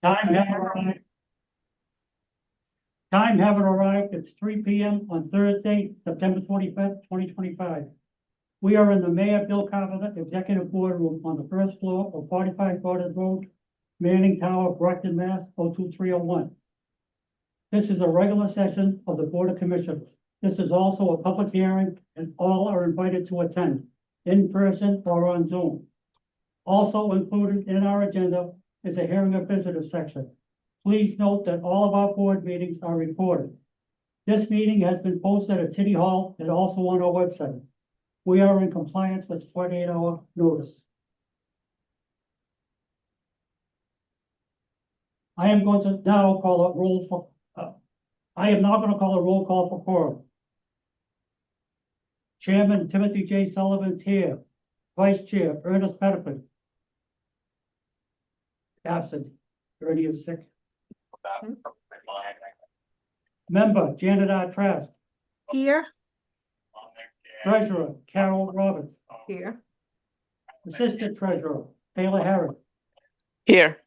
Time have arrived. Time having arrived, it's 3 p.m. on Thursday, September 25th, 2025. We are in the Mayor Bill Carpenter Executive Boardroom on the first floor of 45 Gordon Road, Manning Tower, Brockton, Mass. 02301. This is a regular session of the Board of Commissioners. This is also a public hearing, and all are invited to attend, in person or on Zoom. Also included in our agenda is a hearing of visitors section. Please note that all of our board meetings are recorded. This meeting has been posted at City Hall and also on our website. We are in compliance with 48-hour notice. I am going to now call a roll for, I am now going to call a roll call for quorum. Chairman Timothy J. Sullivan's here. Vice Chair Ernest Pettiford. Absent. Ernie is sick. Member Janet R. Trask. Here. Treasurer Carol Roberts. Here. Assistant Treasurer Taylor Harris. Here.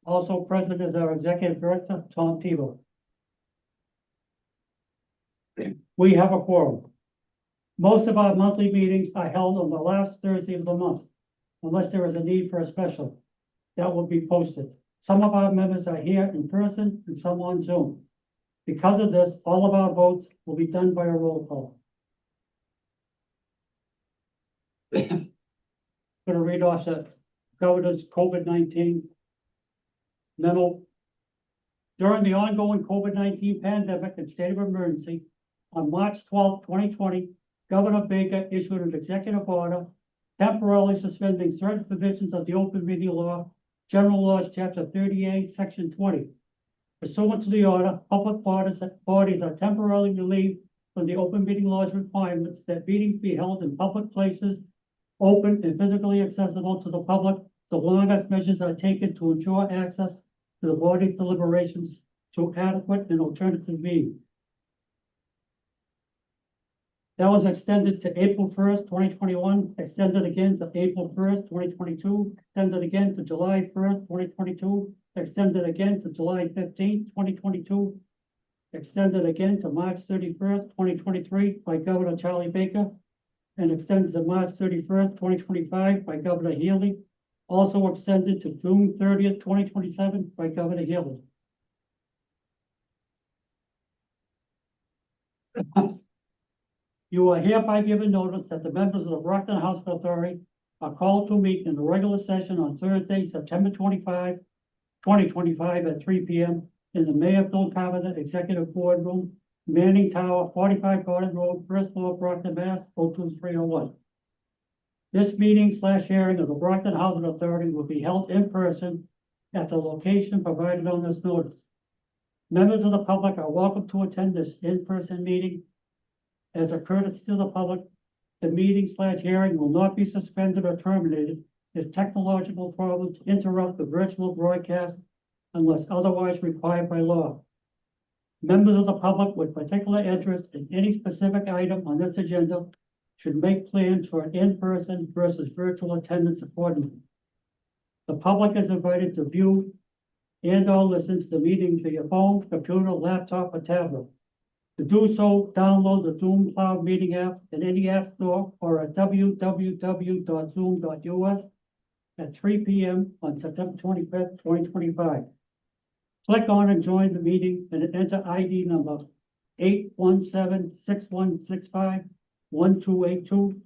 Also present is our Executive Director, Tom Tebow. We have a quorum. Most of our monthly meetings are held on the last Thursday of the month, unless there is a need for a special. That will be posted. Some of our members are here in person and some on Zoom. Because of this, all of our votes will be done by a roll call. Going to read off the governor's COVID-19 memo. During the ongoing COVID-19 pandemic and state of emergency, on March 12, 2020, Governor Baker issued an executive order temporarily suspending certain provisions of the open meeting law, General Laws, Chapter 38, Section 20. Pursuant to the order, public bodies are temporarily relieved from the open meeting law's requirements that meetings be held in public places, open and physically accessible to the public, so long as measures are taken to ensure access to the body's deliberations to adequate and alternative means. That was extended to April 1st, 2021, extended again to April 1st, 2022, extended again to July 1st, 2022, extended again to July 15th, 2022, extended again to March 31st, 2023 by Governor Charlie Baker, and extended to March 31st, 2025 by Governor Healy, also extended to June 30th, 2027 by Governor Healy. You are hereby given notice that the members of the Brockton Housing Authority are called to meet in the regular session on Thursday, September 25, 2025 at 3 p.m. in the Mayor Bill Carpenter Executive Boardroom, Manning Tower, 45 Gordon Road, first floor, Brockton, Mass. 02301. This meeting/hearing of the Brockton Housing Authority will be held in person at the location provided on this notice. Members of the public are welcome to attend this in-person meeting. As a courtesy to the public, the meeting/hearing will not be suspended or terminated if technological problems interrupt the virtual broadcast unless otherwise required by law. Members of the public with particular interest in any specific item on this agenda should make plans for an in-person versus virtual attendance accordingly. The public is invited to view and/or listen to the meeting via phone, computer, laptop, or tablet. To do so, download the Zoom Cloud Meeting app in any app store or at www.zoom.us at 3 p.m. on September 25th, 2025. Click on and join the meeting and enter ID number 817-6165-1282,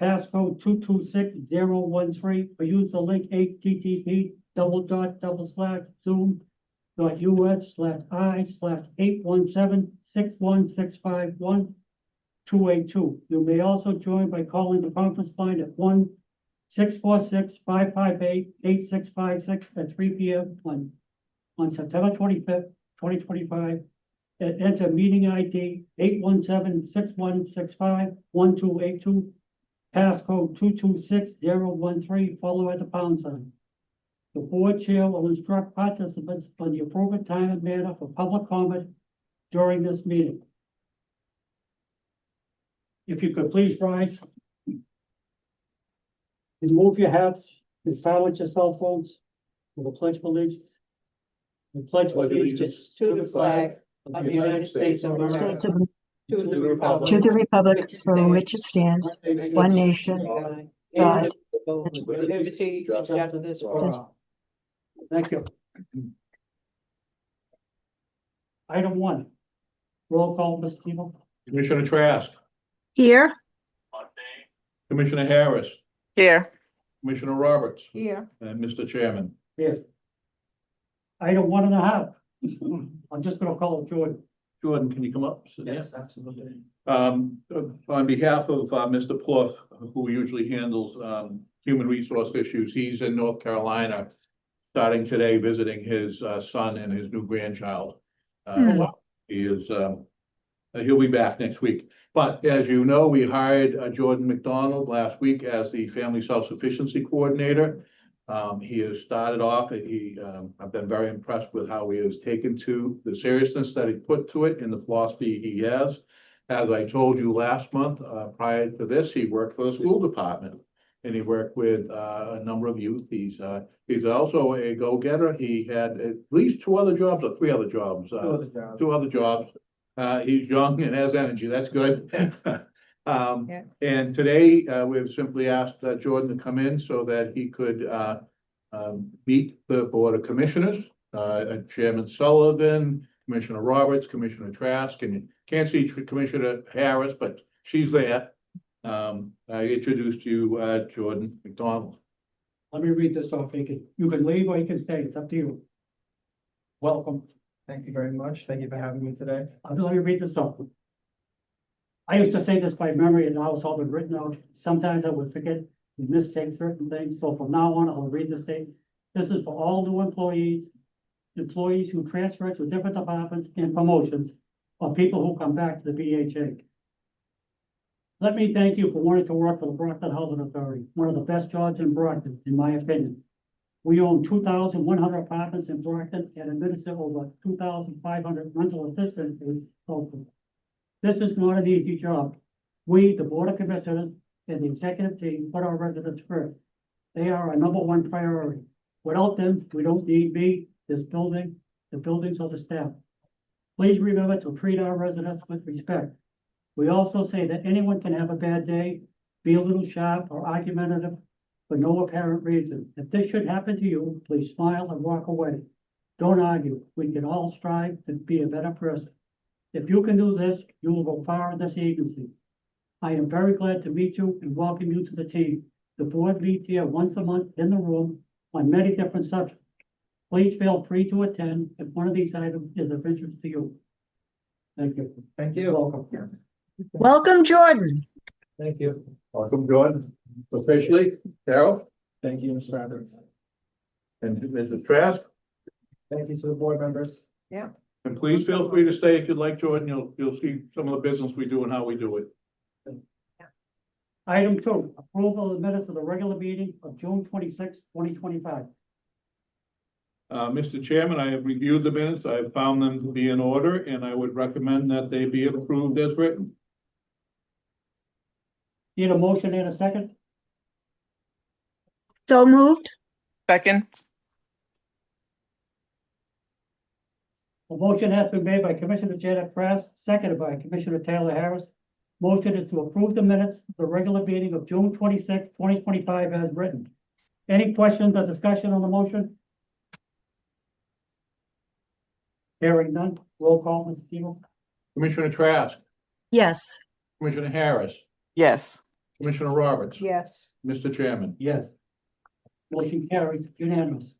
passcode 226013, or use the link http://zoom.us/i/817-6165-1282. You may also join by calling the conference line at 1-646-558-8656 at 3 p.m. on September 25th, 2025, and enter meeting ID 817-6165-1282, passcode 226013, followed by the pound sign. The board chair will instruct participants on the appropriate time and manner for public comment during this meeting. If you could please rise. Remove your hats and silence your cell phones. Will the pledge allegiance? The pledge allegiance to the flag of the United States of America, States of, to the republic to the republic for which it stands, one nation, God, indivisible, with liberty and justice for all. Thank you. Item 1, roll call, Mr. Tebow. Commissioner Trask, here, Commissioner Harris, Here. Commissioner Roberts, Here, and Mr. Chairman. Yes. Item 1.5. I'm just gonna call it Jordan. Jordan, can you come up? Absolutely. On behalf of Mr. Plouffe, who usually handles human resource issues, he's in North Carolina, starting today, visiting his son and his new grandchild. He is he'll be back next week. But as you know, we hired Jordan McDonald last week as the Family Self-Sufficiency Coordinator. He has started off, I've been very impressed with how he has taken to the seriousness that he put to it and the philosophy he has. As I told you last month, prior to this, he worked for the school department and he worked with a number of youth. He's also a go-getter. He had at least 2 other jobs or 3 other jobs. 2 other jobs. He's young and has energy. That's good. And today, we've simply asked Jordan to come in so that he could meet the Board of Commissioners, Chairman Sullivan, Commissioner Roberts, Commissioner Trask, and you can't see Commissioner Harris, but she's there. I introduced you, Jordan McDonald. Let me read this off. You can leave or you can stay. It's up to you. Welcome. Thank you very much. Thank you for having me today. Let me read this off. I used to say this by memory and now it's all been written out. Sometimes I would forget and mistake certain things. So from now on, I'll read the statement. This is for all new employees who transfer to different departments and promotions, or people who come back to the BHA. Let me thank you for wanting to work for the Brockton Housing Authority, one of the best jobs in Brockton, in my opinion. We own 2,100 apartments in Brockton and administer over 2,500 rental assistance programs. This is not an easy job. We, the Board of Commissioners, and the executive team put our residents first. They are our #1 priority. Without them, we don't need me, this building, the buildings, or the staff. Please remember to treat our residents with respect. We also say that anyone can have a bad day, be a little sharp or argumentative for no apparent reason. If this should happen to you, please smile and walk away. Don't argue. We can all strive to be a better person. If you can do this, you will go far in this agency. I am very glad to meet you and welcome you to the team. The board meets here once a month in the room on many different subjects. Please feel free to attend if one of these items is of interest to you. Thank you. Thank you. Welcome. welcome, Jordan. Thank you. Welcome, Jordan. Officially, Carol Thank you, Mr. Roberts. and Mrs. Trask. Thank you to the board members. And please feel free to stay if you'd like, Jordan. You'll see some of the business we do and how we do it. Item 2, approval of the minutes of the regular meeting of June 26, 2025. Mr. Chairman, I have reviewed the minutes. I have found them to be in order, and I would recommend that they be approved as written. Need a motion and a second? So moved, Second. A motion has been made by Commissioner Janet Trask, seconded by Commissioner Taylor Harris. Motion is to approve the minutes of the regular meeting of June 26, 2025 as written. Any questions or discussion on the motion? Hearing none, roll call, Mr. Tebow. Commissioner Trask, yes, Commissioner Harris, Yes. Commissioner Roberts. yes, Mr. Chairman. Yes. Motion carries unanimous.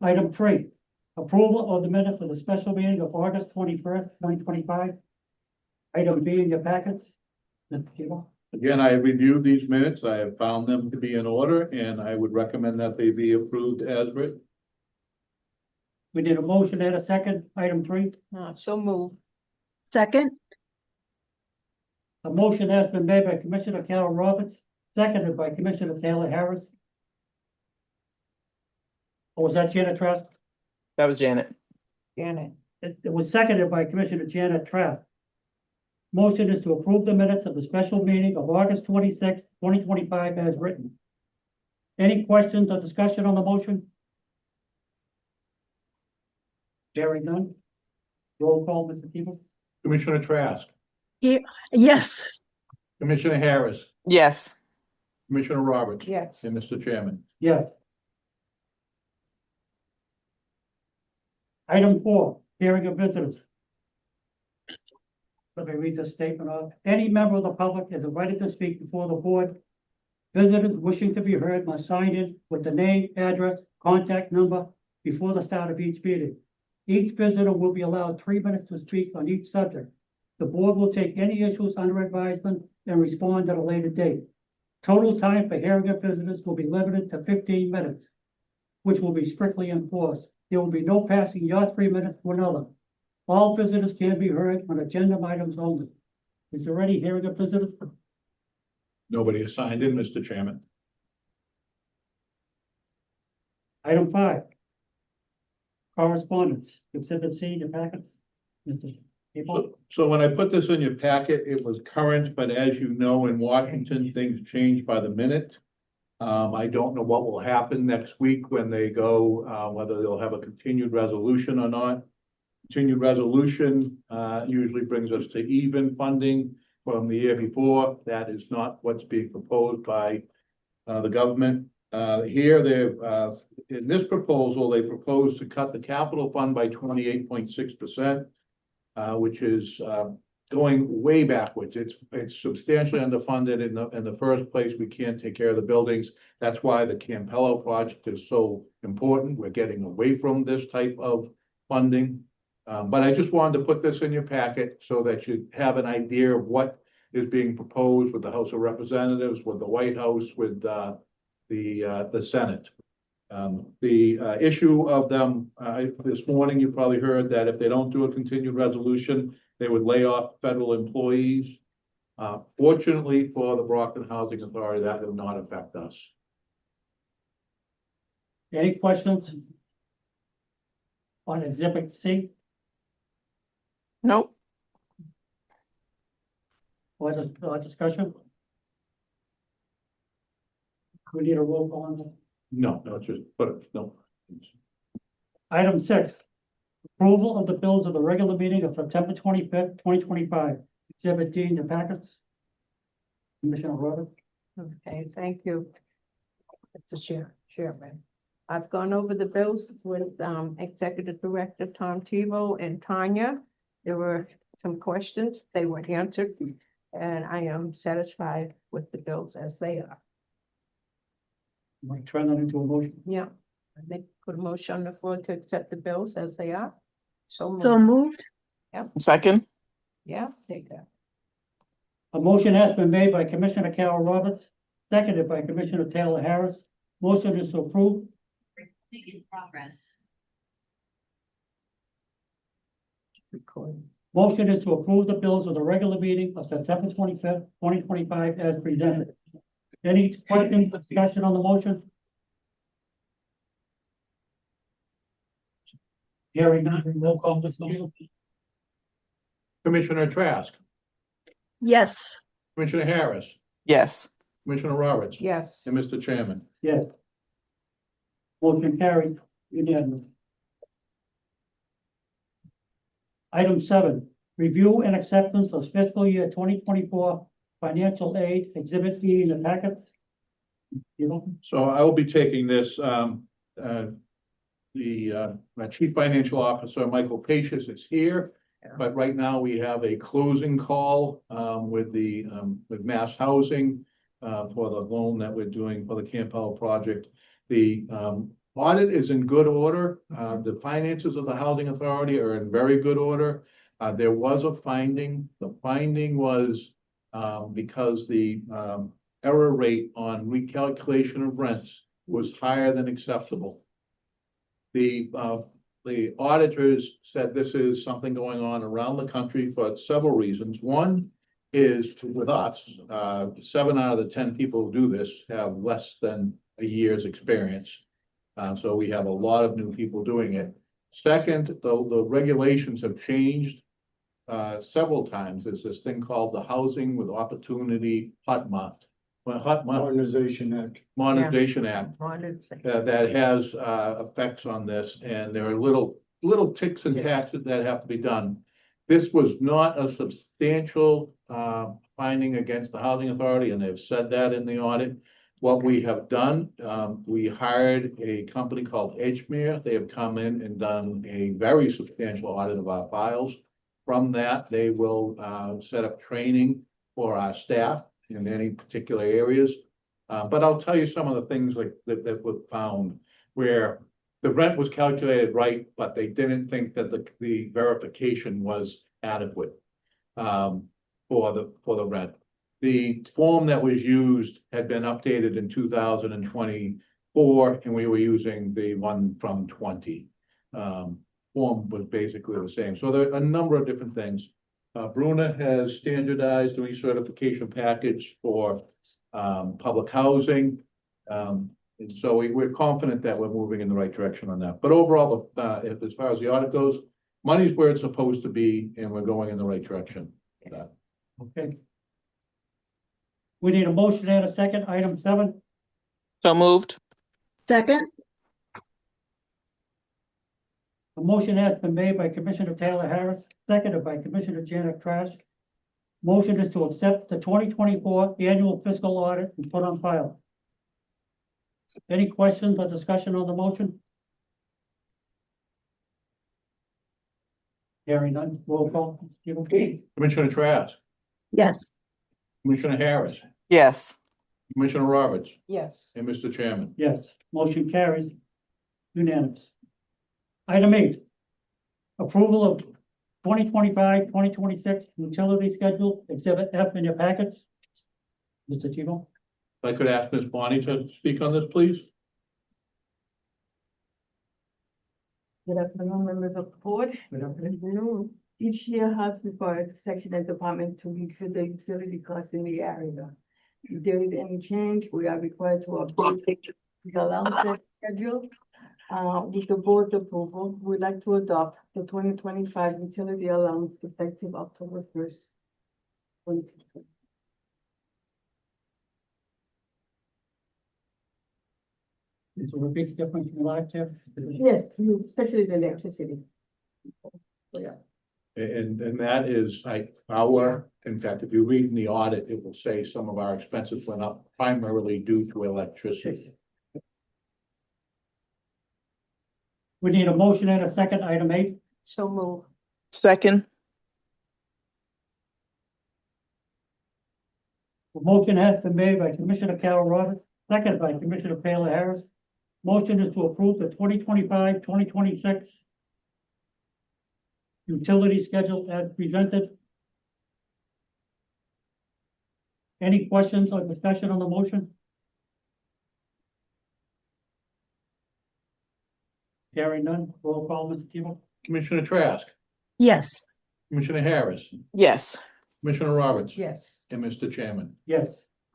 Item 3, approval of the minutes of the special meeting of August 21st, 2025. Item B in your packets. Mr. Tebow. Again, I have reviewed these minutes. I have found them to be in order, and I would recommend that they be approved as written. We need a motion and a second. Item 3. so move, second, A motion has been made by Commissioner Carol Roberts, seconded by Commissioner Taylor Harris. Or was that Janet Trask? That was Janet. Janet, It was seconded by Commissioner Janet Trask. Motion is to approve the minutes of the special meeting of August 26, 2025 as written. Any questions or discussion on the motion? Hearing none. Roll call, Mr. Tebow? Commissioner Trask, Yes. Commissioner Harris, Yes. Commissioner Roberts. Yes. And Mr. Chairman. Yes. Item 4, hearing of visitors. Let me read this statement off. Any member of the public is invited to speak before the board. Visitors wishing to be heard must sign in with the name, address, contact number before the start of each meeting. Each visitor will be allowed 3 minutes to speak on each subject. The board will take any issues under advisement and respond at a later date. Total time for hearing of visitors will be limited to 15 minutes, which will be strictly enforced. There will be no passing your 3 minutes to another. All visitors can be heard on agenda items only. Is there any hearing of visitors? Nobody has signed in, Mr. Chairman. Item 5. Correspondence, exhibit C, your packets. Mr. Tebow? So when I put this in your packet, it was current, but as you know, in Washington, things change by the minute. I don't know what will happen next week when they go, whether they'll have a continued resolution or not. Continued resolution, usually brings us to even funding from the year before. That is not what's being proposed by, the government. Here, in this proposal, they propose to cut the capital fund by 28.6%, which is, going way backwards. It's substantially underfunded in the first place. We can't take care of the buildings. That's why the Campello project is so important. We're getting away from this type of funding. But I just wanted to put this in your packet so that you have an idea of what is being proposed with the House of Representatives, with the White House, with the Senate. The issue of them, this morning, you probably heard that if they don't do a continued resolution, they would lay off federal employees. Fortunately for the Brockton Housing Authority, that will not affect us. Any questions on exhibit C Nope. or discussion? We need a roll call on that. No, just put it, no. Item 6, approval of the bills of the regular meeting of September 25th, 2025. Exhibit D in your packets. Commissioner Roberts? Okay, thank you. Mr. Chairman. I've gone over the bills with Executive Director Tom Tebow and Tanya. There were some questions, they were answered, and I am satisfied with the bills as they are. Want to turn that into a motion? Yeah, I put a motion on the floor to accept the bills as they are. So So moved. moved. Second. Yeah, take that. A motion has been made by Commissioner Carol Roberts, seconded by Commissioner Taylor Harris. Motion is to approve. In progress. Recording. Motion is to approve the bills of the regular meeting of September 25th, 2025 as presented. Any questions, discussion on the motion? Hearing none, roll call, Mr. Tebow? Commissioner Trask, Yes. Commissioner Harris, Yes. Commissioner Roberts. Yes. And Mr. Chairman. Yes. Motion carried unanimously. Item 7, review and acceptance of fiscal year 2024 financial aid, exhibit E in the packets. You know, So I will be taking this, my Chief Financial Officer, Michael Pacious, is here. Yeah. But right now, we have a closing call, with Mass Housing, for the loan that we're doing for the Campbell project. The, audit is in good order. The finances of the Housing Authority are in very good order. There was a finding. The finding was, because the, error rate on recalculation of rents was higher than acceptable. The auditors said this is something going on around the country for several reasons. One is with us, 7 out of the 10 people who do this have less than a year's experience. So we have a lot of new people doing it. Second, the regulations have changed several times. There's this thing called the Housing with Opportunity Modernization Act. Modernization Act. Wanted to say. That has effects on this, and there are little little ticks and taxes that have to be done. This was not a substantial, finding against the housing authority, and they've said that in the audit. What we have done, we hired a company called Edgemere. They have come in and done a very substantial audit of our files. From that, they will, set up training for our staff in any particular areas. But I'll tell you some of the things like that were found where the rent was calculated right, but they didn't think that the verification was adequate, for the rent. The form that was used had been updated in 2024, and we were using the one from 20. Form was basically the same. So there are a number of different things. Bruna has standardized the recertification package for public housing. And so we're confident that we're moving in the right direction on that. But overall, as far as the audit goes, money's where it's supposed to be, and we're going in the right direction. Okay. We need a motion and a second, item 7. So moved. Second, A motion has been made by Commissioner Taylor Harris, seconded by Commissioner Janet Trask. Motion is to accept the 2024 annual fiscal audit and put on file. Any questions or discussion on the motion? Hearing none, roll call. Stephen? Commissioner Trask, yes. Commissioner Harris, Yes. Commissioner Roberts, Yes. and Mr. Chairman. Yes, motion carries unanimous. Item 8, approval of 2025-2026 utility schedule, exhibit F in your packets. Mr. Tebow? If I could ask Ms. Bonnie to speak on this, please? Good afternoon, members of the board. Good afternoon. Each year has required the section and department to review the utility costs in the area. If there is any change, we are required to update the allowance schedule. With the board's approval, we'd like to adopt the 2025 utility allowance effective October 1st. 2020. Is there a big difference in last year? Yes, especially the electricity. And that is like in fact, if you read in the audit, it will say some of our expenses went up primarily due to electricity. We need a motion and a second, item 8. So move. Second. The motion has been made by Commissioner Carol Roberts, seconded by Commissioner Taylor Harris. Motion is to approve the 2025-2026 utility schedule as presented. Any questions or discussion on the motion? Hearing none, roll call, Mr. Tebow? Commissioner Trask, Yes. Commissioner Harris, Yes. Commissioner Roberts, Yes. and Mr. Chairman. Yes,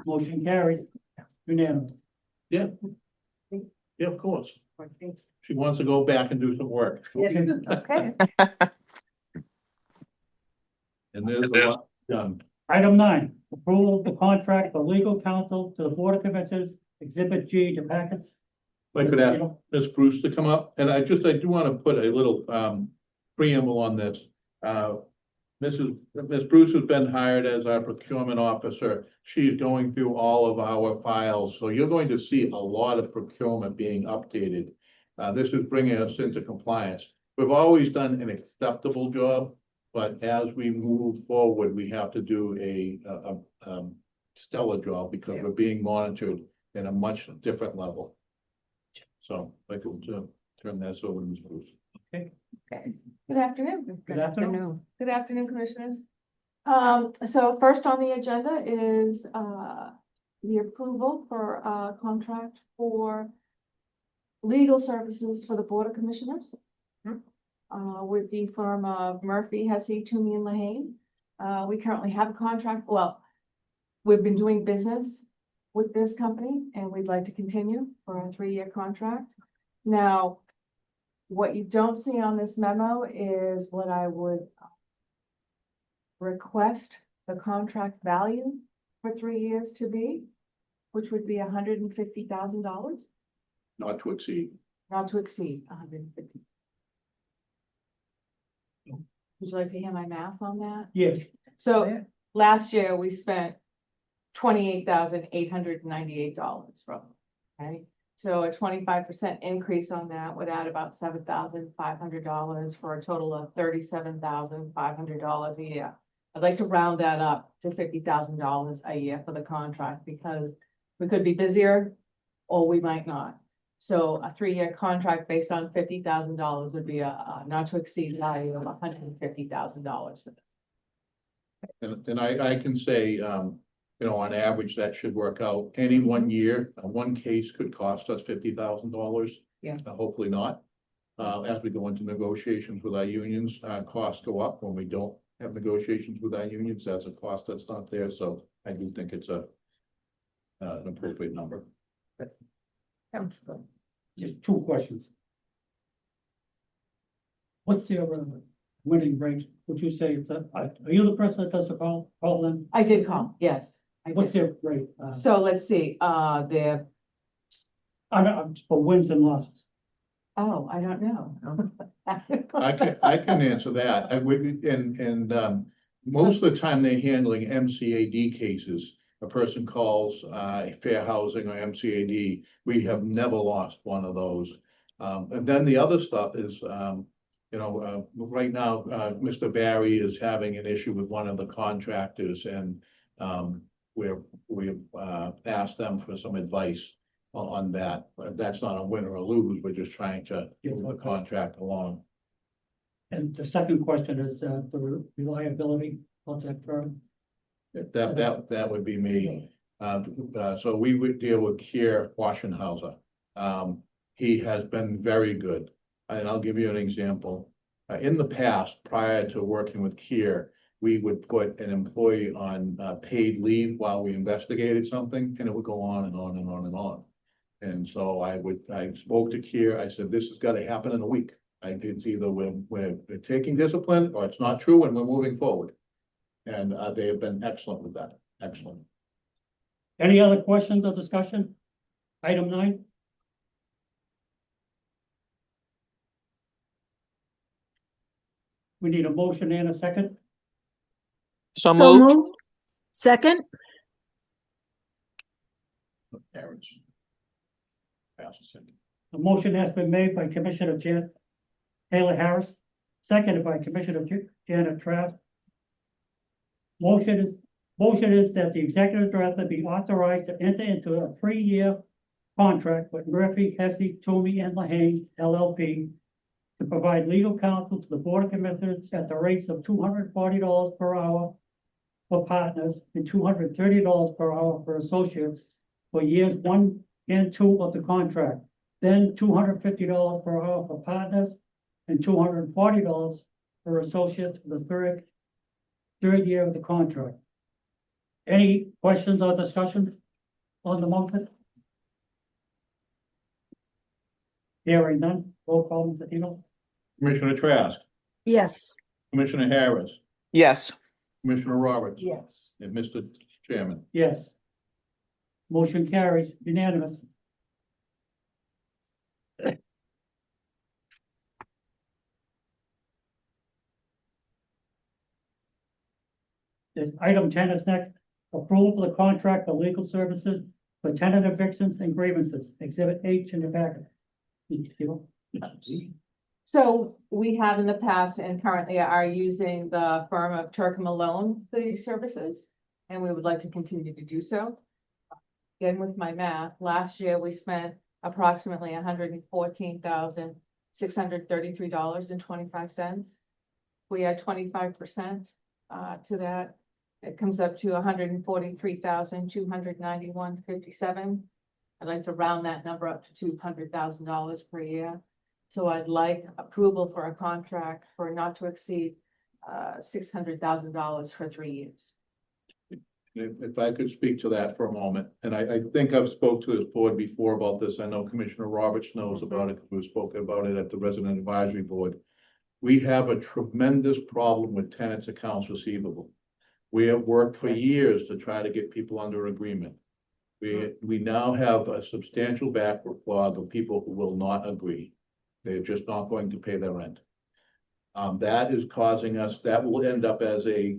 motion carries unanimous. Yeah. Yeah, of course. She wants to go back and do some work. Okay. And there's a lot done. Item 9, approval of the contract for legal counsel to the Board of Commissioners, Exhibit G to packets. If I could ask Ms. Bruce to come up, and I do want to put a little preamble on this. Ms. Bruce has been hired as our procurement officer. She's going through all of our files, so you're going to see a lot of procurement being updated. This is bringing us into compliance. We've always done an acceptable job, but as we move forward, we have to do a stellar job because we're being monitored at a much different level. So I could turn this over to Ms. Bruce. Okay. Good afternoon. Good afternoon. Good afternoon, commissioners. So first on the agenda is, the approval for a contract for legal services for the Board of Commissioners. With the firm of Murphy, Hesse, Toomey and Lahane. We currently have a contract. Well, we've been doing business with this company and we'd like to continue for a 3-year contract. Now, what you don't see on this memo is what I would request the contract value for 3 years to be, which would be $150,000, Not to exceed. not to exceed $150,000. Would you like to hear my math on that? Yes, So last year we spent $28,898 from, okay? So a 25% increase on that would add about $7,500 for a total of $37,500 a year. I'd like to round that up to $50,000 a year for the contract because we could be busier or we might not. So a 3-year contract based on $50,000 would be a not to exceed value of $150,000. And I can say, on average, that should work out. Any one year, one case could cost us $50,000. Yeah. Hopefully not. As we go into negotiations with our unions, costs go up when we don't have negotiations with our unions. That's a cost that's not there. So I do think it's an appropriate number. Comfortable. just two questions. What's their winning rate? Would you say it's are you the person that does the call them? I did call, yes. I What's did. their rate? So let's see, they're, For wins and losses. oh, I don't know. I can answer that. Most of the time they're handling MCAD cases. A person calls, Fair Housing or MCAD. We have never lost one of those. And then the other stuff is, right now, Mr. Barry is having an issue with one of the contractors and, we've asked them for some advice on that. But that's not a win or a lose. We're just trying to move the contract along. And the second question is the reliability of that firm. That would be me. So we would deal with Kier Waschenhauser. He has been very good. And I'll give you an example. In the past, prior to working with Kier, we would put an employee on paid leave while we investigated something, and it would go on and on and on and on. And so I spoke to Kier. I said, this has got to happen in a week. It's either we're taking discipline or it's not true and we're moving forward. And they have been excellent with that. Excellent. Any other questions or discussion? Item 9. We need a motion and a second. So So moved. moved. Second, Aaron's. Pass a second. A motion has been made by Commissioner Taylor Harris, seconded by Commissioner Janet Trask. Motion is that the executive director be authorized to enter into a 3-year contract with Murphy, Hesse, Toomey, and Lahane LLP to provide legal counsel to the Board of Commissioners at the rates of $240 per hour for partners and $230 per hour for associates for years 1 and 2 of the contract. Then $250 per hour for partners and $240 for associates for the third year of the contract. Any questions or discussion on the motion? Hearing none, roll call, Mr. Tino. Commissioner Trask, yes. Commissioner Harris, Yes. Commissioner Roberts. Yes. And Mr. Chairman. Yes. Motion carries unanimous. Item 10 is next. Approval of the contract for legal services for tenant evictions and grievances. Exhibit H in the packet. So we have in the past and currently are using the firm of Turk Malone for these services, and we would like to continue to do so. Again, with my math, last year we spent approximately $114,633.25. We add 25% to that. It comes up to $143,291.57. I'd like to round that number up to $200,000 per year. So I'd like approval for a contract for not to exceed $600,000 for 3 years. If I could speak to that for a moment, and I think I've spoke to this board before about this. I know Commissioner Roberts knows about it. We've spoken about it at the Resident Advisory Board. We have a tremendous problem with tenants' accounts receivable. We have worked for years to try to get people under agreement. We now have a substantial backlog of people who will not agree. They're just not going to pay their rent. That is causing us, that will end up as a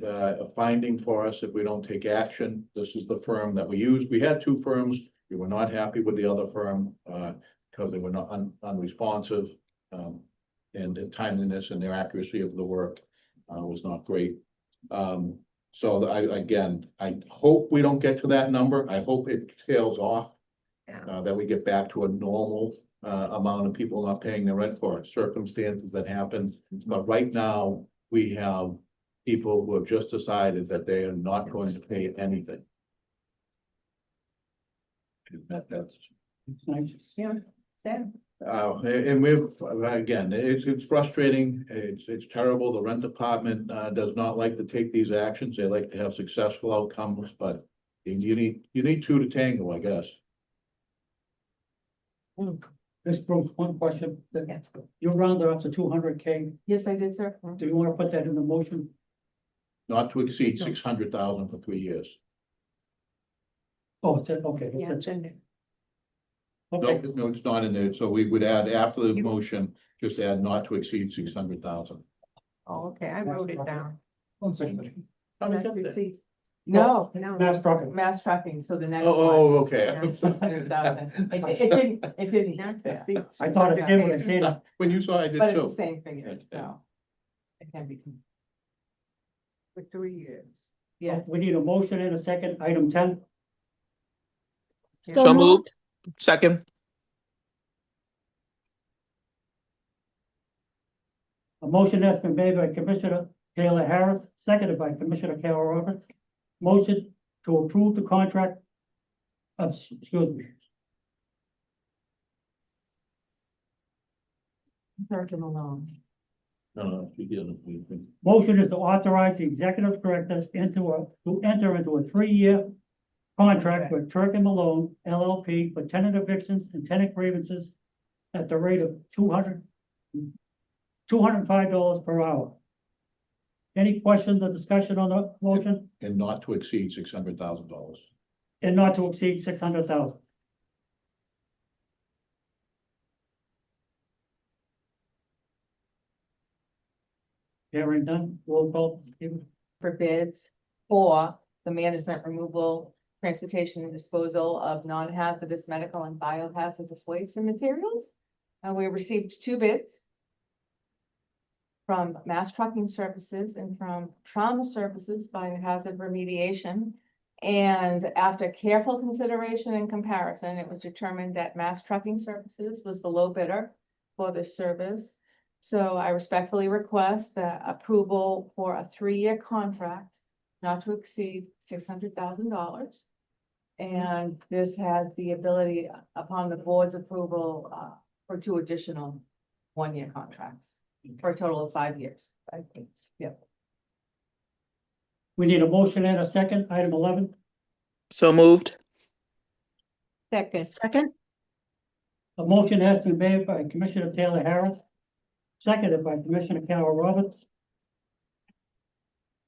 finding for us if we don't take action. This is the firm that we used. We had two firms. We were not happy with the other firm, because they were not unresponsive. And the timeliness and their accuracy of the work, was not great. So I hope we don't get to that number. I hope it tails off. That we get back to a normal, amount of people not paying their rent for circumstances that happen. But right now, we have people who have just decided that they are not going to pay anything. That's, It's nice. Yeah, Sam. and we've, again, it's frustrating. It's terrible. The rent department, does not like to take these actions. They like to have successful outcomes, but you need two to tango, I guess. This Bruce, one question, that Yes. you rounded up to 200K. Yes, I did, sir. Do you want to put that in the motion? Not to exceed 600,000 for 3 years. Oh, it's, okay. Yeah, It's, it's in there. okay, No, it's not in there. So we would add after the motion, just add not to exceed 600,000. Oh, okay, I wrote it down. one second. Not to exceed- No, No. Mass trucking. mass trucking, so the next one. Oh, okay. Yeah. 600,000. It didn't Not hit to there, exceed I thought it did when I 600,000. said it. When you saw, I did but it's the too. same figure, so. It can be, For 3 years. yes. We need a motion and a second, item 10. So moved. Second. A motion has been made by Commissioner Taylor Harris, seconded by Commissioner Carol Roberts. Motion to approve the contract. Excuse me. Turkin alone. No, she didn't. Motion is to authorize the executive director to enter into a 3-year contract with Turk and Malone LLP for tenant evictions and tenant grievances at the rate of $205 per hour. Any questions or discussion on the motion? And not to exceed $600,000. And not to exceed 600,000. Hearing none, roll call. Stephen? For bids for the management, removal, transportation and disposal of non-hazardous medical and biohazardous waste and materials. And we received 2 bids from Mass Trucking Services and from Trauma Services Biohazard Remediation. And after careful consideration and comparison, it was determined that Mass Trucking Services was the low bidder for this service. So I respectfully request the approval for a 3-year contract not to exceed $600,000. And this has the ability upon the board's approval for 2 additional 1-year contracts for a total of 5 years. Yep. We need a motion and a second, item 11. So moved. Second. Second, A motion has been made by Commissioner Taylor Harris, seconded by Commissioner Carol Roberts.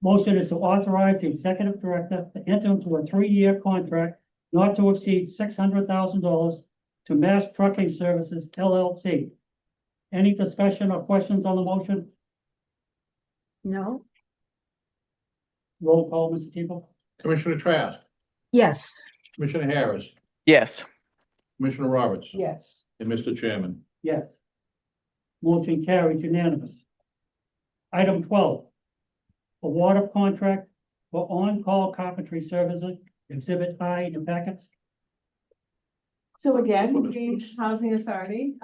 Motion is to authorize the executive director to enter into a 3-year contract not to exceed $600,000 to Mass Trucking Services LLC. Any discussion or questions on the motion? no, Roll call, Mr. Tebow? Commissioner Trask, yes, Commissioner Harris, Yes. Commissioner Roberts, Yes. and Mr. Chairman. Yes. Motion carries unanimous. Item 12. Award of contract for on-call carpentry services, Exhibit I in the packets. So again, the Housing Authority,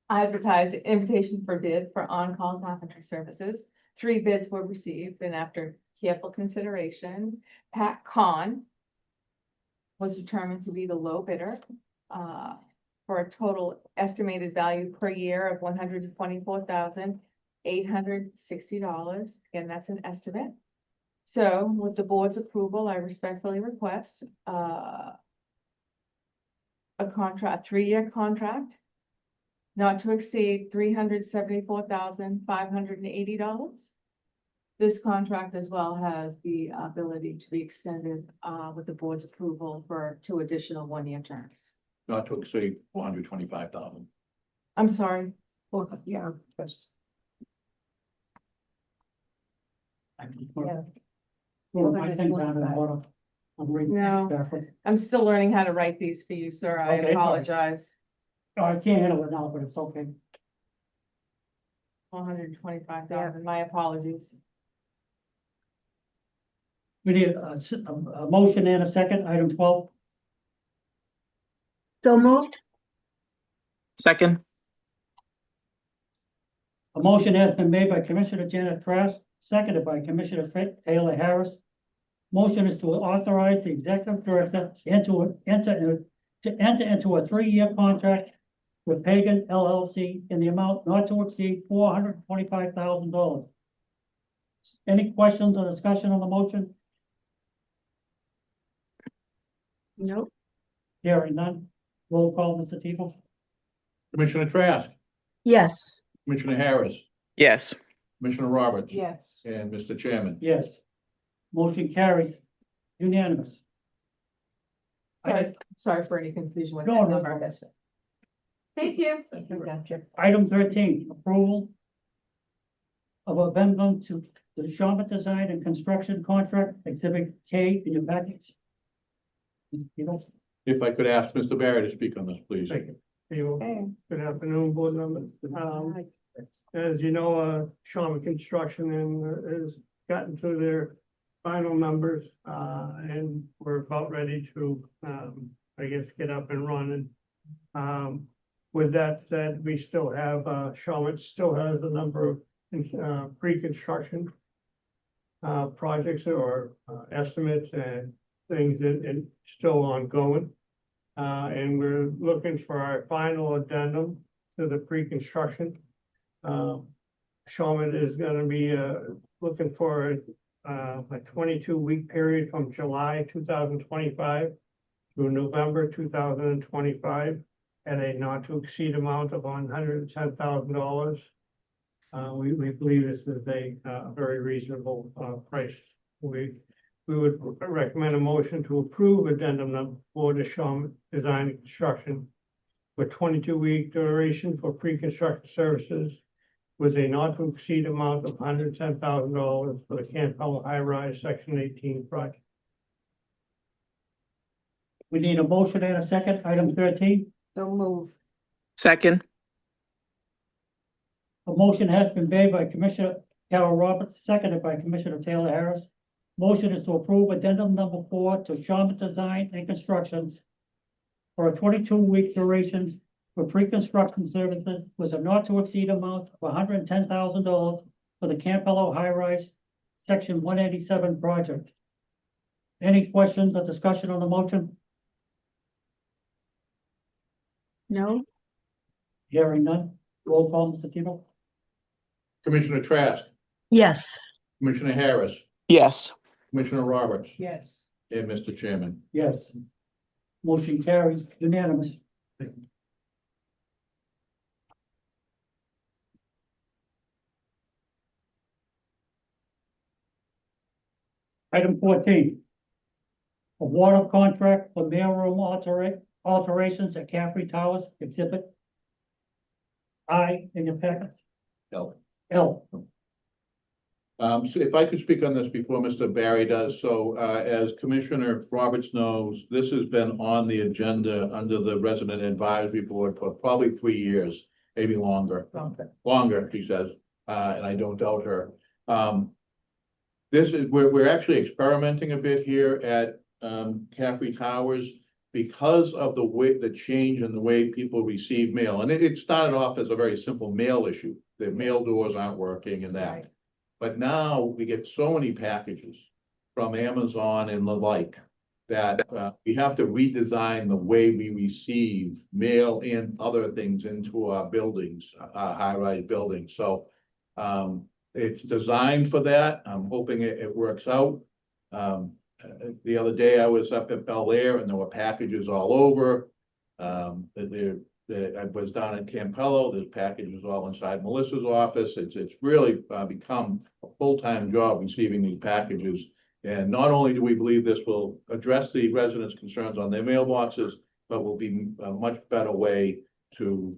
advertised an invitation for bid for on-call carpentry services. 3 bids were received, and after careful consideration, Pat Kahn was determined to be the low bidder, for a total estimated value per year of $124,860. Again, that's an estimate. So with the board's approval, I respectfully request, a 3-year contract not to exceed $374,580. This contract as well has the ability to be extended with the board's approval for 2 additional 1-year terms. Not to exceed 425,000. I'm sorry, Yeah. Yes. Yeah. Well, my thing's out of order. I'm reading No. backwards. I'm still learning how to write these for you, sir. I Okay, fine. apologize. Oh, I can't handle it now, but it's okay. 125,000, my apologies. We need a motion and a second, item 12. So moved? Second. A motion has been made by Commissioner Janet Trask, seconded by Commissioner Taylor Harris. Motion is to authorize the executive director to enter into a 3-year contract with Pagan LLC in the amount not to exceed $425,000. Any questions or discussion on the motion? Nope. Hearing none. Roll call, Mr. Tebow. Commissioner Trask, Yes. Commissioner Harris, Yes. Commissioner Roberts. Yes. And Mr. Chairman. Yes. Motion carries unanimous. Sorry for any confusion with No, that no, number. no. Thank you. I gotcha. Item 13, approval of amendment to the Shawmut Design and Construction Contract, Exhibit K in your package. You know, If I could ask Mr. Barry to speak on this, please. Okay. Good afternoon, board members. As you know, Shawmut Construction has gotten to their final numbers, and we're about ready to, I guess, get up and running. With that said, we still have, Shawmut still has a number of pre-construction projects or estimates and things that still ongoing. And we're looking for our final addendum to the pre-construction. Shawmut is gonna be, looking for a 22-week period from July 2025 through November 2025 at a not to exceed amount of $110,000. We believe this is a very reasonable price. We would recommend a motion to approve addendum number 4 to Shawmut Design and Construction with 22-week duration for pre-construction services with a not to exceed amount of $110,000 for the Campbell High Rise Section 18 project. we need a motion and a second, item 13. So move. Second. A motion has been made by Commissioner Carol Roberts, seconded by Commissioner Taylor Harris. Motion is to approve addendum number 4 to Shawmut Design and Constructions for a 22-week duration for pre-construction services with a not to exceed amount of $110,000 for the Campbell High Rise Section 187 project. Any questions or discussion on the motion? No. Hearing none. Roll call, Mr. Tebow. Commissioner Trask, Yes. Commissioner Harris, Yes. Commissioner Roberts, Yes. and Mr. Chairman. Yes. Motion carries unanimous. Item 14. Award of contract for mailroom alterations at Caffrey Towers, Exhibit I in your packet. No. L. So if I could speak on this before Mr. Barry does, so as Commissioner Roberts knows, this has been on the agenda under the Resident Advisory Board for probably 3 years, maybe longer. Longer, she says, and I don't doubt her. We're actually experimenting a bit here at Caffrey Towers because of the change in the way people receive mail. And it started off as a very simple mail issue. The mail doors aren't working and that. Right. But now we get so many packages from Amazon and the like that we have to redesign the way we receive mail and other things into our buildings, high-rise buildings. So it's designed for that. I'm hoping it works out. The other day I was up at Bel Air and there were packages all over. I was down in Campello, there's packages all inside Melissa's office. It's really become a full-time job receiving these packages. And not only do we believe this will address the residents' concerns on their mailboxes, but will be a much better way to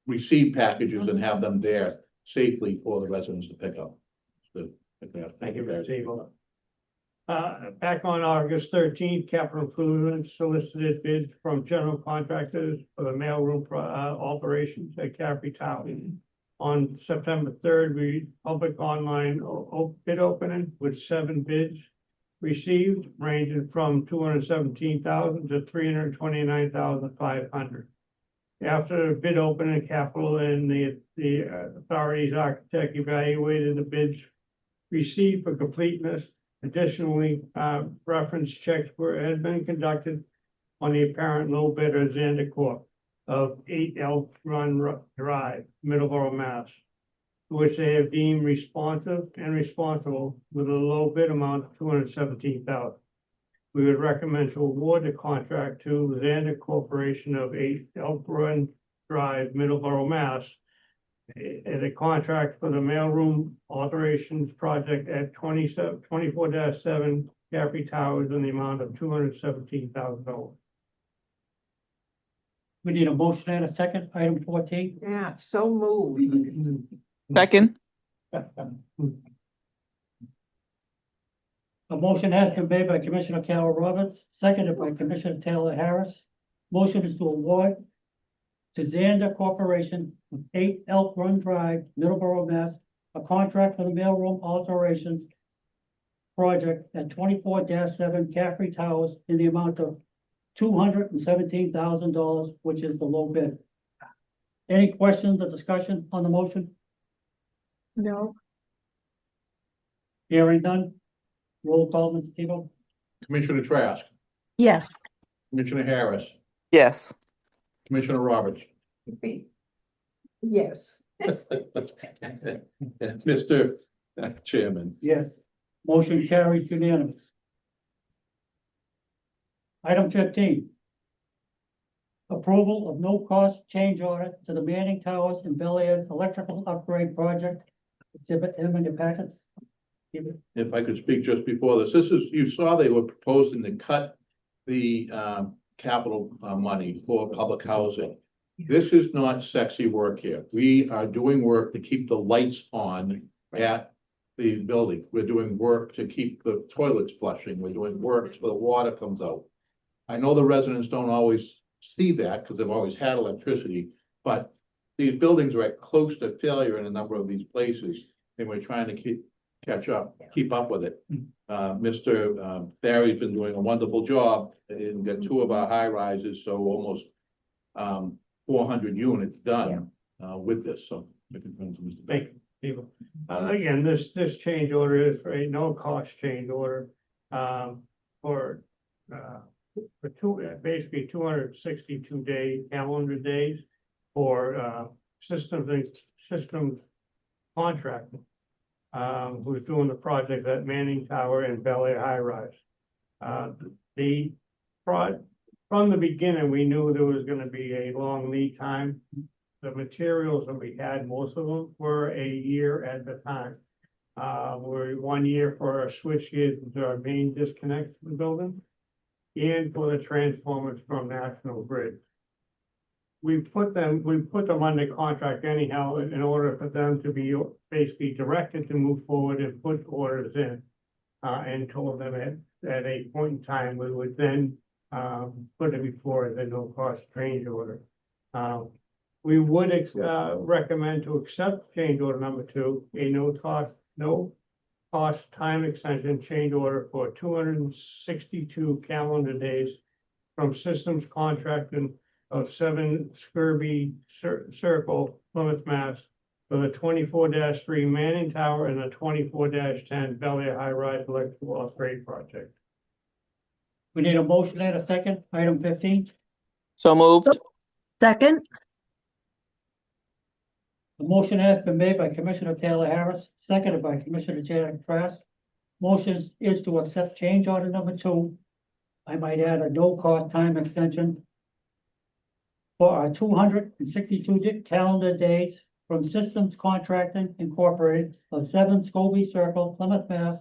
receive packages and have them there safely for the residents to pick up. Thank you, Mr. Tebow. Back on August 13th, Capital Improvement solicited bids from general contractors for the mailroom operations at Caffrey Tower. On September 3rd, we public online bid opening with 7 bids received, ranging from $217,000 to $329,500. After the bid opening, Capital and the authority's architect evaluated the bids received for completeness. Additionally, reference checks had been conducted on the apparent low bidder Zander Corp. Of 8 Elk Run Drive, Middleborough, Mass., which they have deemed responsive and responsible with a low bid amount of $217,000. We would recommend to award the contract to Zander Corporation of 8 Elk Run Drive, Middleborough, Mass. As a contract for the mailroom alterations project at 24-7 Caffrey Towers in the amount of $217,000. We need a motion and a second, item 14. Yeah, so moved. second, A motion has been made by Commissioner Carol Roberts, seconded by Commissioner Taylor Harris. Motion is to award to Zander Corporation of 8 Elk Run Drive, Middleborough, Mass., a contract for the mailroom alterations project at 24-7 Caffrey Towers in the amount of $217,000, which is the low bid. Any questions or discussion on the motion? No, Hearing none. Roll call, Mr. Tebow. Commissioner Trask, yes, Commissioner Harris, yes, Commissioner Roberts. Yes. Mr. Chairman. Yes. Motion carries unanimous. Item 15. Approval of no-cost change order to the Manning Towers and Bel Air's electrical upgrade project. Exhibit M in your packets. If I could speak just before this, you saw they were proposing to cut the capital money for public housing. This is not sexy work here. We are doing work to keep the lights on at the building. We're doing work to keep the toilets flushing. We're doing work so the water comes out. I know the residents don't always see that because they've always had electricity, but these buildings are at close to failure in a number of these places, and we're trying to keep up with it. Mr. Barry's been doing a wonderful job and got 2 of our high rises, so almost 400 units done with this. So I can turn to Mr. Thank you. Again, this change order is for a no-cost change order for basically 262 calendar days for systems contracting. Who's doing the project at Manning Tower and Bel Air High Rise. From the beginning, we knew there was going to be a long lead time. The materials that we had, most of them were a year at the time. We're 1 year for our switch gears to our main disconnect to the building and for the transformers from National Grid. We put them under contract anyhow in order for them to be basically directed to move forward and put orders in. And told them at a point in time, we would then put it before the no-cost change order. We would recommend to accept change order number 2, a no-cost time extension change order for 262 calendar days from Systems Contracting of 7 Skirby Circle, Plymouth, Mass. For the 24-3 Manning Tower and the 24-10 Bel Air High Rise Electrical Upgrade Project. We need a motion and a second, item 15. so moved, second, The motion has been made by Commissioner Taylor Harris, seconded by Commissioner Janet Trask. Motion is to accept change order number 2. I might add a no-cost time extension for our 262 calendar days from Systems Contracting Incorporated of 7 Scobie Circle, Plymouth, Mass.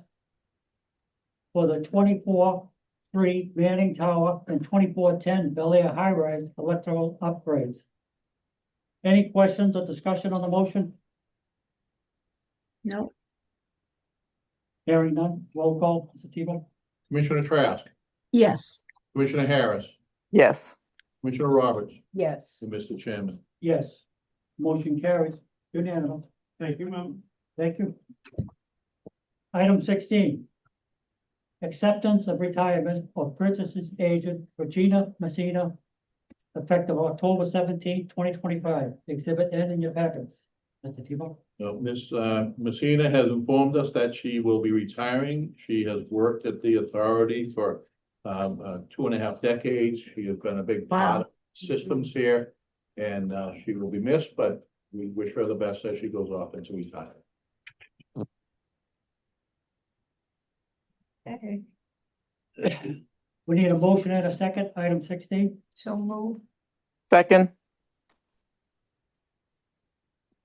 For the 24-3 Manning Tower and 24-10 Bel Air High Rise electrical upgrades. Any questions or discussion on the motion? no, Hearing none, roll call, Mr. Tebow? Commissioner Trask, Yes. Commissioner Harris, Yes. Commissioner Roberts, Yes. and Mr. Chairman. Yes. Motion carries unanimous. Thank you, ma'am. Thank you. Item 16. Acceptance of retirement of purchases agent Regina Messina, effective October 17, 2025. Exhibit N in your packets. Mr. Tebow? Ms. Messina has informed us that she will be retiring. She has worked at the authority for 2.5 decades. She has been a big part of systems here, and she will be missed, but we wish her the best as she goes off into retirement. Okay, We need a motion and a second, item 16. so move. Second.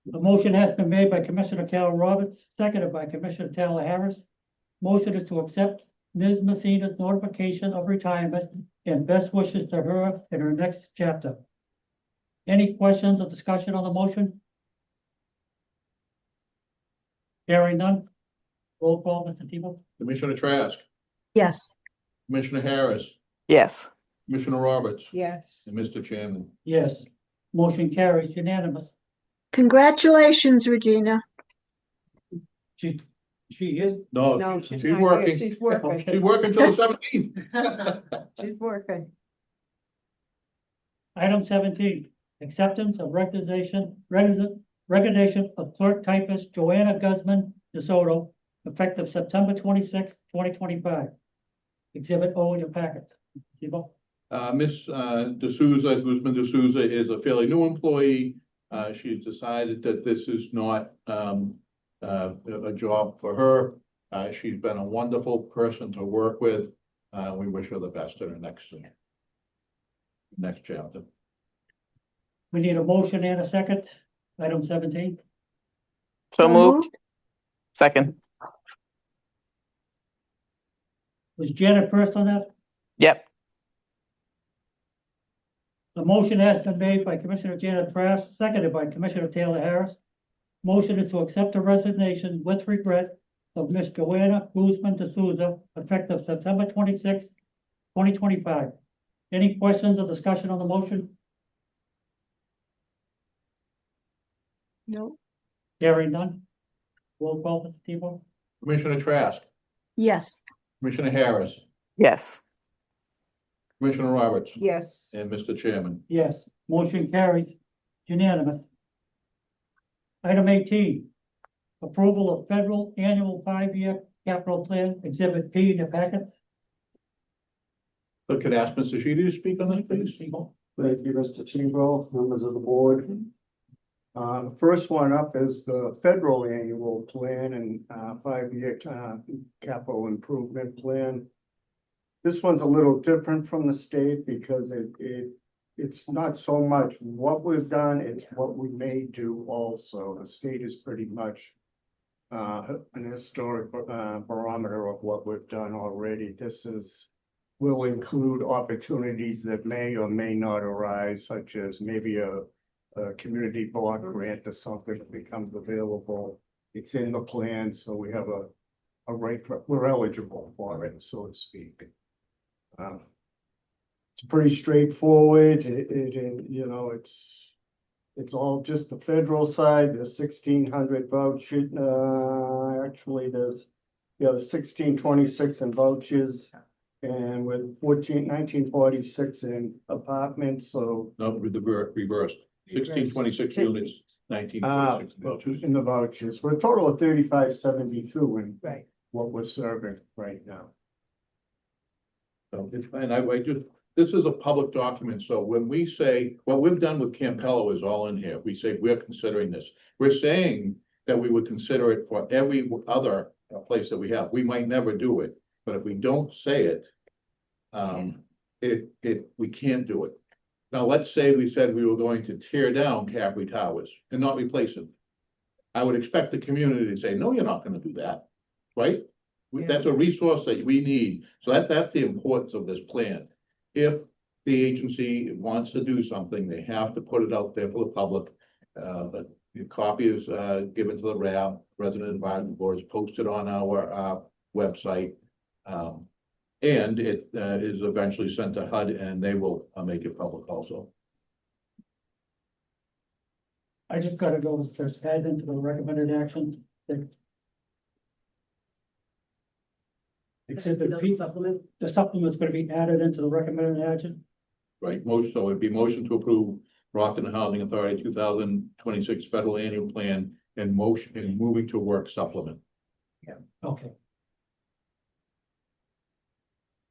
The motion has been made by Commissioner Carol Roberts, seconded by Commissioner Taylor Harris. Motion is to accept Ms. Messina's notification of retirement and best wishes to her in her next chapter. Any questions or discussion on the motion? Hearing none. Roll call, Mr. Tebow? Commissioner Trask, Yes. Commissioner Harris, Yes. Commissioner Roberts, Yes. and Mr. Chairman. Yes. Motion carries unanimous. Congratulations, Regina. She is, No, No, she's she's not here. working. She's working. She's working till the 17th. She's working. item 17, acceptance of resignation of clerk typist Joanna Guzman DeSoto, effective September 26, 2025. Exhibit O in your packets. Tebow? Ms. Guzman D'Souza is a fairly new employee. She's decided that this is not a job for her. She's been a wonderful person to work with. We wish her the best in her next chapter. We need a motion and a second, item 17. So moved. Second. Was Janet first on that? Yep. The motion has been made by Commissioner Janet Trask, seconded by Commissioner Taylor Harris. Motion is to accept the resignation with regret of Ms. Joanna Guzman D'Souza, effective September 26, 2025. Any questions or discussion on the motion? No. Hearing none. Roll call, Mr. Tebow? Commissioner Trask, Yes. Commissioner Harris, Yes. Commissioner Roberts, Yes. and Mr. Chairman. Yes. Motion carries unanimous. Item 18, approval of federal annual 5-year capital plan, Exhibit P in your packets. So could I ask Mr. Sheedy to speak on this, please? Thank you, Mr. Tebow, members of the board. The first one up is the federal annual plan and 5-year capital improvement plan. This one's a little different from the state because it's not so much what we've done, it's what we may do also. The state is pretty much an historic barometer of what we've done already. Will include opportunities that may or may not arise, such as maybe a community block grant or something that becomes available. It's in the plan, so we have a right, we're eligible for it, so to speak. It's pretty straightforward. It's all just the federal side. There's 1,600 vouchers. Actually, there's 1,626 in vouchers. And with 1946 in apartments, so. No, with the reversed, 1626 units, 1946 In the vouchers, for a total of 3572 in Right. what we're serving right now. So it's fine. This is a public document, so when we say, what we've done with Campello is all in here. We say we're considering this. We're saying that we would consider it for every other place that we have. We might never do it, but if we don't say it, we can't do it. Now, let's say we said we were going to tear down Capri Towers and not replace them. I would expect the community to say, no, you're not gonna do that, right? That's a resource that we need. So that's the importance of this plan. If the agency wants to do something, they have to put it out there for the public. But The copy is, given to the RAB, Resident Advisory Board, is posted on our, website. And it, is eventually sent to HUD and they will, make it public also. I just gotta go with just add into the recommended action that. Exhibit P, the supplement's gonna be added into the recommended action. Right, motion, so it'd be motion to approve Brockton Housing Authority 2026 Federal Annual Plan and motion and moving to work supplement. Okay.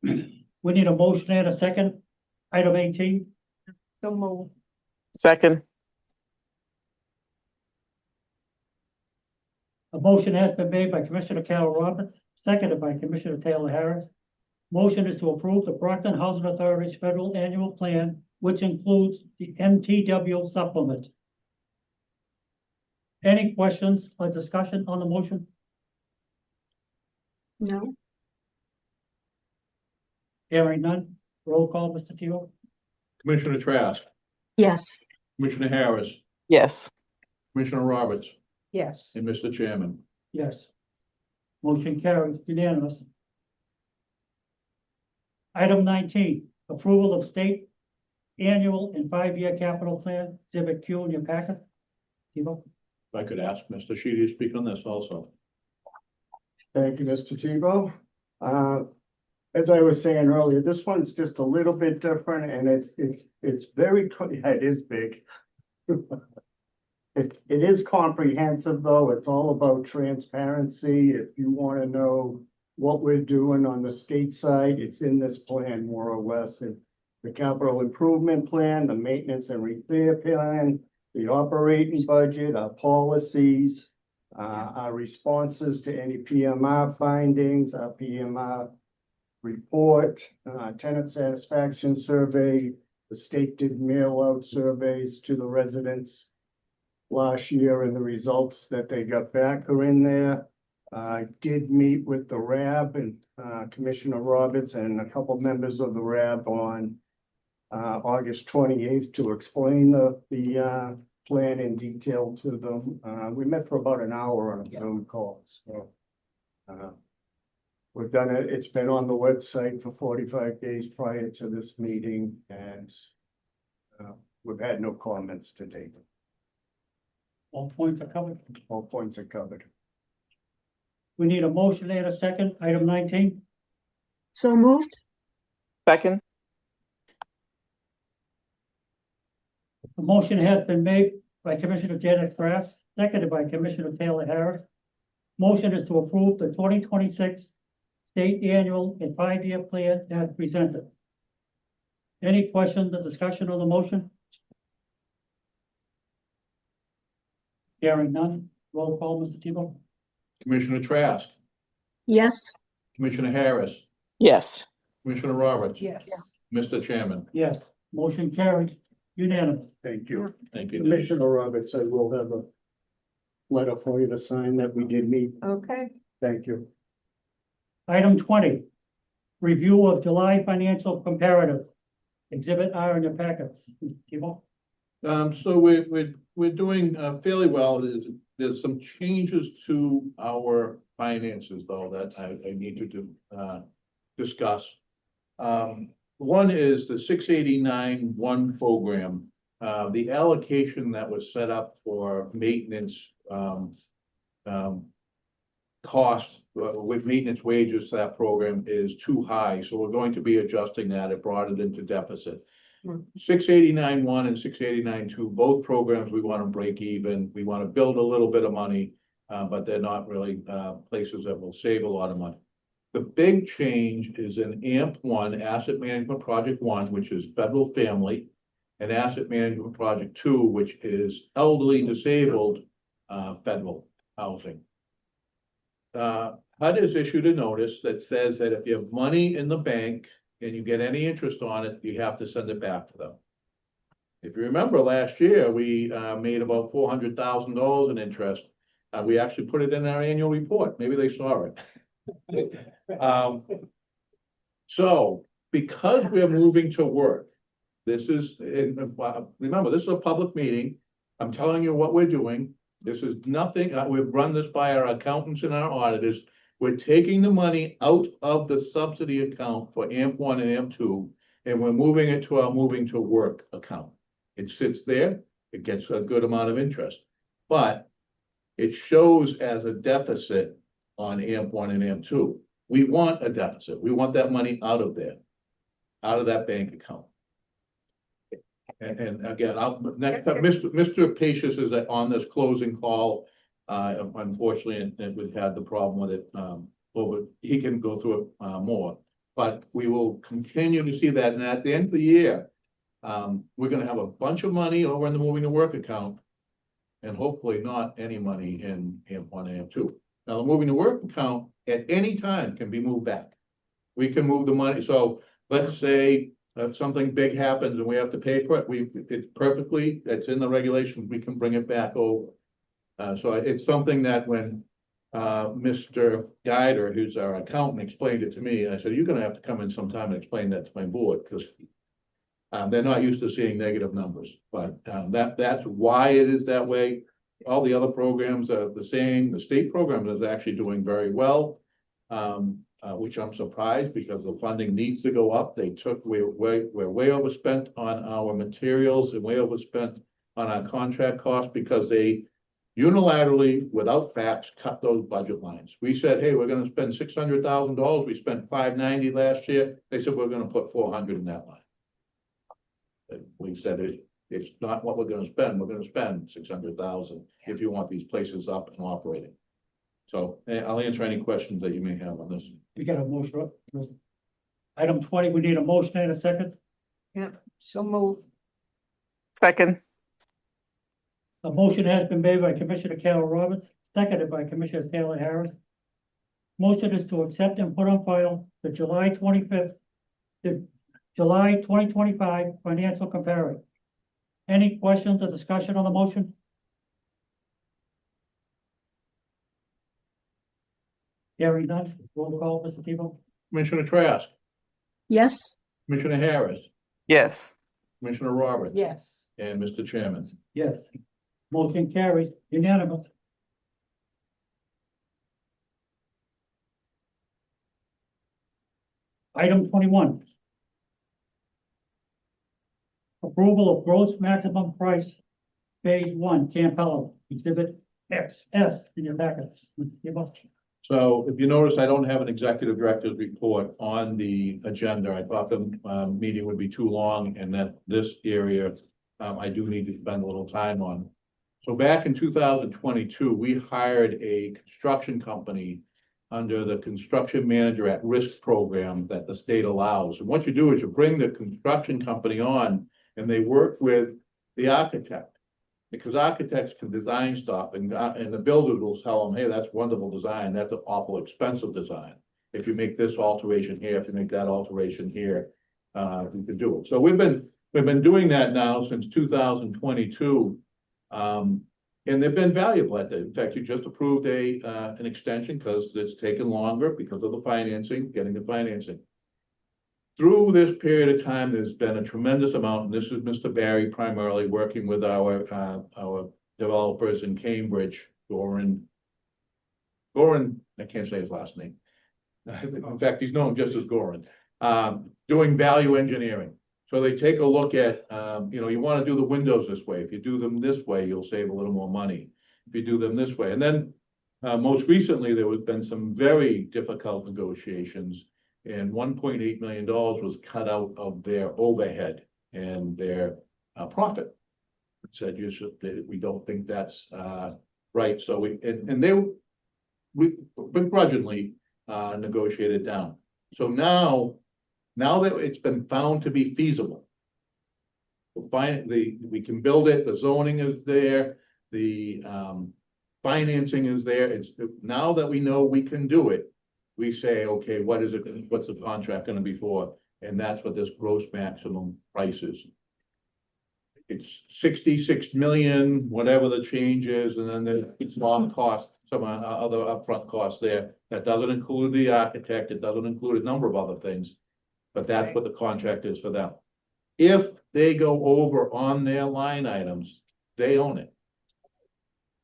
We need a motion and a second. Item 18. So move. second, A motion has been made by Commissioner Carol Roberts, seconded by Commissioner Taylor Harris. Motion is to approve the Brockton Housing Authority's federal annual plan, which includes the MTW supplement. Any questions or discussion on the motion? No, Hearing none. Roll call, Mr. Tebow? Commissioner Trask, yes, Commissioner Harris, yes, Commissioner Roberts, Yes. and Mr. Chairman. Yes. Motion carries unanimous. Item 19, approval of state annual and 5-year capital plan, Exhibit Q in your packet. Tebow? If I could ask Mr. Sheedy to speak on this also. Thank you, Mr. Tebow. As I was saying earlier, this one's just a little bit different and it's very, yeah, it is big. It is comprehensive, though. It's all about transparency. If you want to know what we're doing on the state side, it's in this plan more or less. And the capital improvement plan, the maintenance and repair plan, the operating budget, our policies, our responses to any PMR findings, our PMR report, tenant satisfaction survey. The state did mail out surveys to the residents last year, and the results that they got back are in there. I did meet with the RAB and Commissioner Roberts and a couple members of the RAB on August 28th to explain the plan in detail to them. We met for about an hour on a Zoom call, so we've done it. It's been on the website for 45 days prior to this meeting, and we've had no comments to date. All points are covered. All points are covered. We need a motion and a second. Item 19. so moved, second, The motion has been made by Commissioner Janet Grass, seconded by Commissioner Taylor Harris. Motion is to approve the 2026 state annual and 5-year plan as presented. Any questions or discussion on the motion? Hearing none. Roll call, Mr. Tebow? Commissioner Trask, yes, Commissioner Harris, yes, Commissioner Roberts, Yes. Mr. Chairman. Yes. Motion carried unanimous. Thank you. Thank you. Commissioner Roberts, I will have a letter for you to sign that we did meet. Okay. Thank you. Item 20, review of July financial comparative. Exhibit R in your packets. Mr. Tebow? So we're doing fairly well. There's some changes to our finances, though, that I need to discuss. One is the 689-1 program. The allocation that was set up for maintenance cost with maintenance wages to that program is too high, so we're going to be adjusting that. It brought it into deficit. 689-1 and 689-2, both programs, we want to break even. We want to build a little bit of money, but they're not really places that will save a lot of money. The big change is in AMP1, Asset Management Project 1, which is federal family, and Asset Management Project 2, which is elderly disabled federal housing. HUD has issued a notice that says that if you have money in the bank and you get any interest on it, you have to send it back to them. If you remember last year, we made about $400,000 in interest. We actually put it in our annual report. Maybe they saw it. So because we're moving to work, this is, remember, this is a public meeting. I'm telling you what we're doing. This is nothing, we've run this by our accountants and our auditors. We're taking the money out of the subsidy account for AMP1 and AMP2, and we're moving it to our moving to work account. It sits there, it gets a good amount of interest, but it shows as a deficit on AMP1 and AMP2. We want a deficit. We want that money out of there, out of that bank account. And again, next time, Mr. Pacious is on this closing call. Unfortunately, and we've had the problem with it, he can go through it, more. But we will continue to see that, and at the end of the year, we're gonna have a bunch of money over in the moving to work account. And hopefully not any money in AMP1 and AMP2. Now, the moving to work account at any time can be moved back. We can move the money, so let's say something big happens and we have to pay for it, it's in the regulation, we can bring it back over. So it's something that when Mr. Guider, who's our accountant, explained it to me, I said, you're gonna have to come in sometime and explain that to my board, because they're not used to seeing negative numbers, but that's why it is that way. All the other programs are the same. The state program is actually doing very well, which I'm surprised because the funding needs to go up. We're way overspent on our materials and way overspent on our contract costs because they unilaterally, without facts, cut those budget lines. We said, hey, we're gonna spend $600,000. We spent $590 last year. They said, we're gonna put 400 in that line. And we said, it's not what we're gonna spend. We're gonna spend 600,000 if you want these places up and operating. So I'll answer any questions that you may have on this. We got a motion. Item 20, we need a motion and a second. So move. Second. A motion has been made by Commissioner Carol Roberts, seconded by Commissioner Taylor Harris. Motion is to accept and put on file the July 25th, the July 2025 financial comparative. Any questions or discussion on the motion? Hearing none, roll call, Mr. Tebow? Commissioner Trask, Yes, Commissioner Harris, Yes. Commissioner Roberts. Yes. And Mr. Chairman. Yes. Motion carries unanimous. Item 21. Approval of gross maximum price, phase 1, Campello, exhibit XS in your packets. Mr. Tebow? So if you notice, I don't have an executive director's report on the agenda. I thought the meeting would be too long and that this area I do need to spend a little time on. So back in 2022, we hired a construction company under the Construction Manager at Risk program that the state allows. And what you do is you bring the construction company on and they work with the architect. Because architects can design stuff and the builders will tell them, hey, that's wonderful design. That's an awful expensive design. If you make this alteration here, if you make that alteration here, you can do it. So we've been doing that now since 2022. And they've been valuable at that. In fact, you just approved an extension because it's taken longer because of the financing, getting the financing. Through this period of time, there's been a tremendous amount, and this is Mr. Barry primarily working with our developers in Cambridge, Goran, I can't say his last name. In fact, he's known just as Goran, doing value engineering. So they take a look at, you want to do the windows this way. If you do them this way, you'll save a little more money. If you do them this way. And then most recently, there have been some very difficult negotiations. And $1.8 million was cut out of their overhead and their profit. It said we don't think that's right. So we begrudgingly negotiated down. So now that it's been found to be feasible, we can build it. The zoning is there. The financing is there. It's now that we know we can do it. We say, okay, what's the contract gonna be for? And that's what this gross maximum price is. It's 66 million, whatever the change is, and then there's small costs, some other upfront costs there. That doesn't include the architect, it doesn't include a number of other things, but that's what the contract is for them. If they go over on their line items, they own it.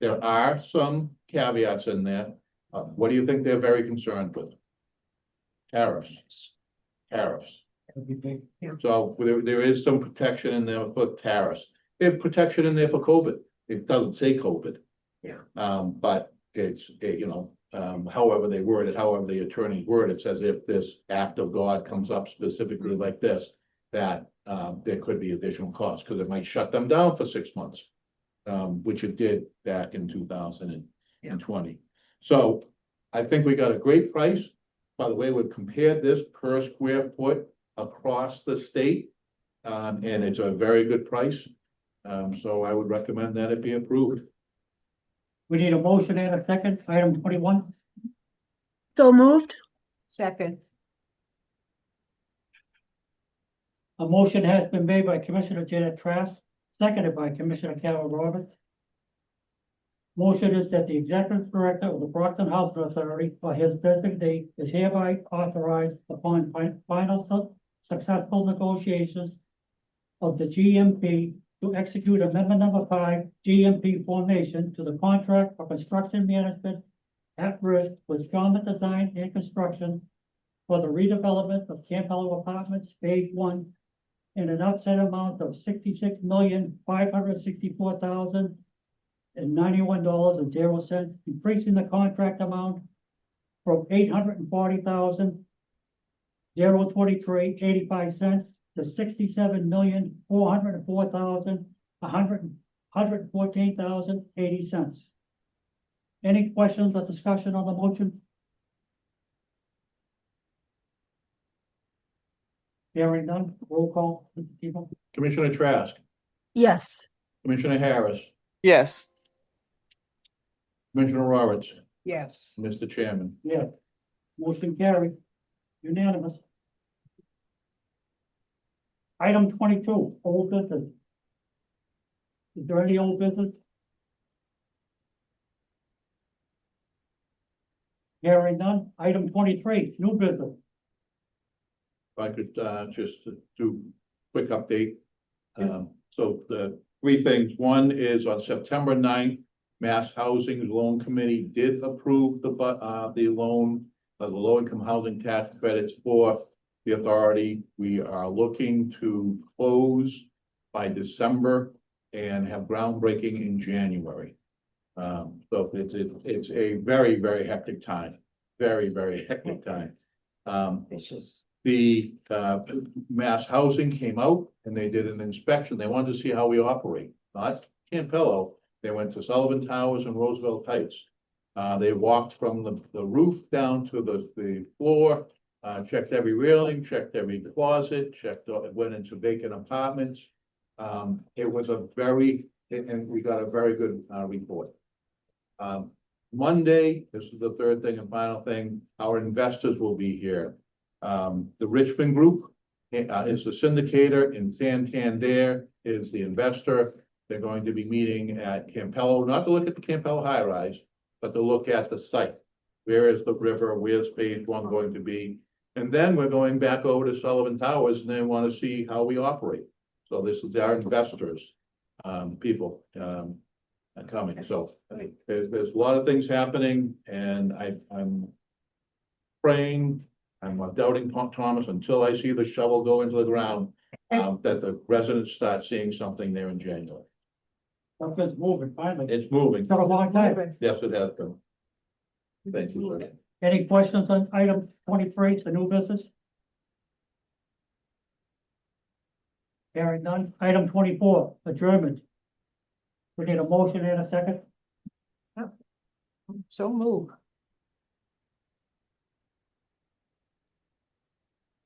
There are some caveats in there. What do you think they're very concerned with? Tariffs. Tariffs. So there is some protection in there for tariffs. There's protection in there for COVID. It doesn't say COVID. Yeah. But it's, however they word it, however the attorney word it, says if this act of God comes up specifically like this, that there could be additional costs, because it might shut them down for 6 months, which it did back in 2020. So I think we got a great price. By the way, we've compared this per square foot across the state, and it's a very good price. So I would recommend that it be approved. We need a motion and a second, item 21. So moved? Second, A motion has been made by Commissioner Janet Trask, seconded by Commissioner Carol Roberts. Motion is that the executive director of the Brockton Housing Authority or his designee is hereby authorized upon final successful negotiations of the GMP to execute Amendment Number 5 GMP formation to the contract for construction management at risk with Scarlett Design and Construction for the redevelopment of Campbell Apartments Phase 1 in an upset amount of $66,564,091.00, increasing the contract amount from $840,023.85 to $67,404,114.80. Any questions or discussion on the motion? Hearing none, roll call, Mr. Tebow. Commissioner Trask, Yes. Commissioner Harris, Yes. Commissioner Roberts, yes. Mr. Chairman. Yeah. Motion carried. Unanimous. Item 22, old business. Is there any old business? Hearing none. Item 23, new business. If I could just do a quick update. So the three things. One is on September 9th, Mass Housing Loan Committee did approve the loan, the low-income housing tax credits for the authority. We are looking to close by December and have groundbreaking in January. So it's a very, very hectic time. Very, very hectic time. The Mass Housing came out and they did an inspection. They wanted to see how we operate, not Campello. They went to Sullivan Towers and Roosevelt Heights. They walked from the roof down to the floor, checked every railing, checked every closet, went into vacant apartments. It was and we got a very good report. Monday, this is the third thing and final thing, our investors will be here. The Richmond Group is the syndicator, and Santander is the investor. They're going to be meeting at Campello, not to look at the Campello high rise, but to look at the site. Where is the river? Where's phase 1 going to be? And then we're going back over to Sullivan Towers and they want to see how we operate. So this is our investors, people coming. So there's a lot of things happening, and I'm praying. I'm not doubting Thomas until I see the shovel go into the ground, that the residents start seeing something there in January. Something's moving finally. It's moving. It's been a long time. Yes, it has been. Thank you, sir. Any questions on item 23, the new business? Hearing none. Item 24, adjournment. We need a motion and a second. So move.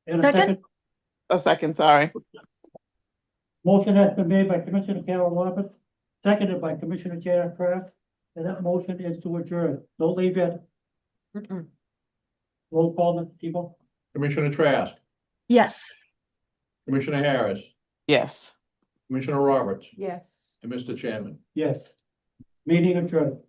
And a Second. second. A second, sorry. Motion has been made by Commissioner Carol Roberts, seconded by Commissioner Janet Kraft, and that motion is to adjourn. Don't leave yet. Roll call, Mr. Tebow. Commissioner Trask, Yes. Commissioner Harris, Yes. Commissioner Roberts, Yes. and Mr. Chairman. Yes. Meeting adjourned.